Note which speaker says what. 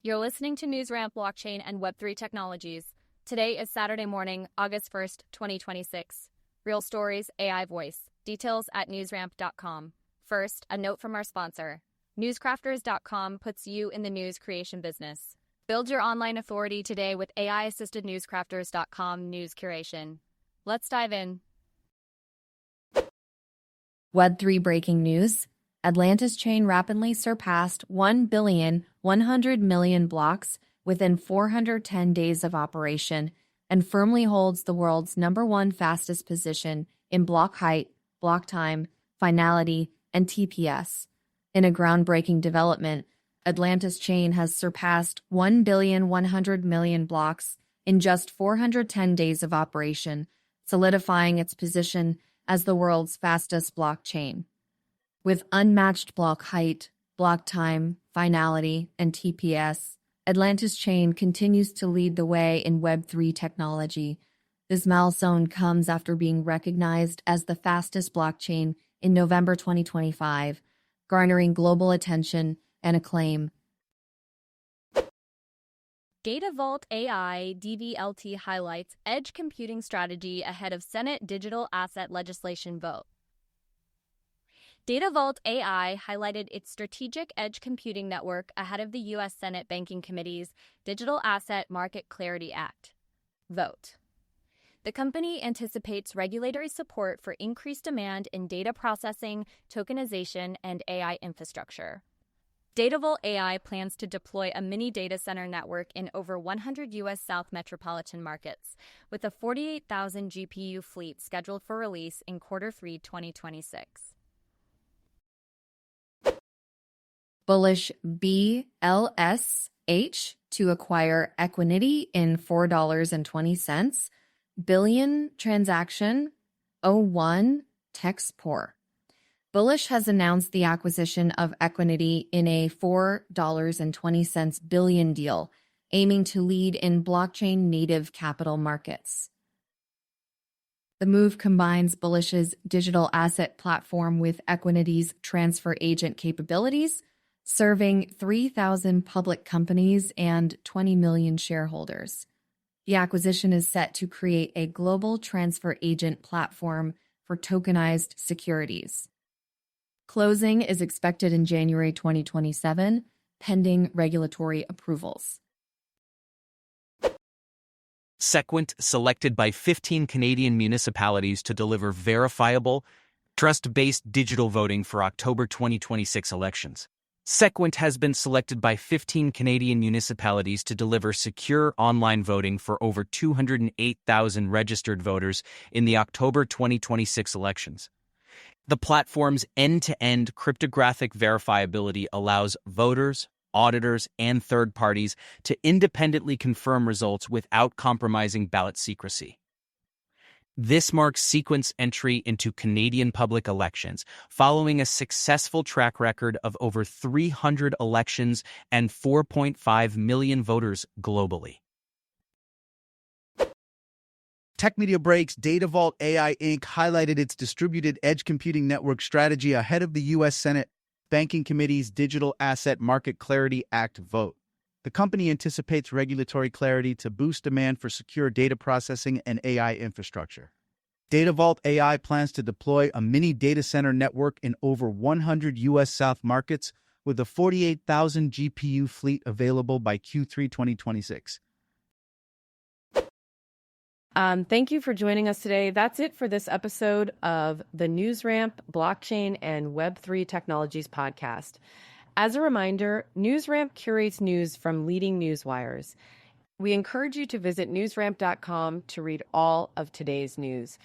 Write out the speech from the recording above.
Speaker 1: You're listening to NewsRamp Blockchain and Web3 Technologies. Today is Saturday morning, August 1st, 2026. Real stories, AI voice. Details at newsramp.com. First, a note from our sponsor. Newscrafters.com puts you in the news creation business. Build your online authority today with AI-assisted newscrafters.com news curation. Let's dive in.
Speaker 2: Web3 breaking news. AtlantisChain rapidly surpassed 1,100,000,000 blocks within 410 days of operation and firmly holds the world's #1 fastest position in block height, block time, finality, and TPS. In a groundbreaking development, AtlantisChain has surpassed 1,100,000,000 blocks in just 410 days of operation, solidifying its position as the world's fastest blockchain. With unmatched block height, block time, finality, and TPS, AtlantisChain continues to lead the way in Web3 technology. This milestone comes after being recognized as the fastest blockchain in November 2025, garnering global attention and acclaim.
Speaker 1: Datavault AI DVLT highlights edge computing strategy ahead of Senate digital asset legislation vote. Datavault AI highlighted its strategic edge computing network ahead of the U.S. Senate Banking Committee's Digital Asset Market Clarity Act vote. The company anticipates regulatory support for increased demand in data processing, tokenization, and AI infrastructure. Datavault AI plans to deploy a mini data center network in over 100 U.S. South metropolitan markets, with a 48,000 GPU fleet scheduled for release in Q3 2026.
Speaker 2: Bullish BLSH to acquire Equiniti in $4.20 billion transaction 01 Texpor. Bullish has announced the acquisition of Equiniti in a $4.20 billion deal, aiming to lead in blockchain-native capital markets. The move combines Bullish's digital asset platform with Equiniti's transfer agent capabilities, serving 3,000 public companies and 20 million shareholders. The acquisition is set to create a global transfer agent platform for tokenized securities. Closing is expected in January 2027, pending regulatory approvals.
Speaker 3: Sequent selected by 15 Canadian municipalities to deliver verifiable, trust-based digital voting for October 2026 elections. Sequent has been selected by 15 Canadian municipalities to deliver secure online voting for over 208,000 registered voters in the October 2026 elections. The platform's end-to-end cryptographic verifiability allows voters, auditors, and third parties to independently confirm results without compromising ballot secrecy. This marks Sequent's entry into Canadian public elections, following a successful track record of over 300 elections and 4.5 million voters globally.
Speaker 4: Tech Media Breaks Datavault AI Inc. highlighted its distributed edge computing network strategy ahead of the U.S. Senate Banking Committee's Digital Asset Market Clarity Act vote. The company anticipates regulatory clarity to boost demand for secure data processing and AI infrastructure. Datavault AI plans to deploy a mini data center network in over 100 U.S. South markets with a 48,000 GPU fleet available by Q3 2026.
Speaker 5: Thank you for joining us today. That's it for this episode of the NewsRamp Blockchain and Web3 Technologies podcast. As a reminder, NewsRamp curates news from leading news wires. We encourage you to visit newsramp.com to read all of today's news.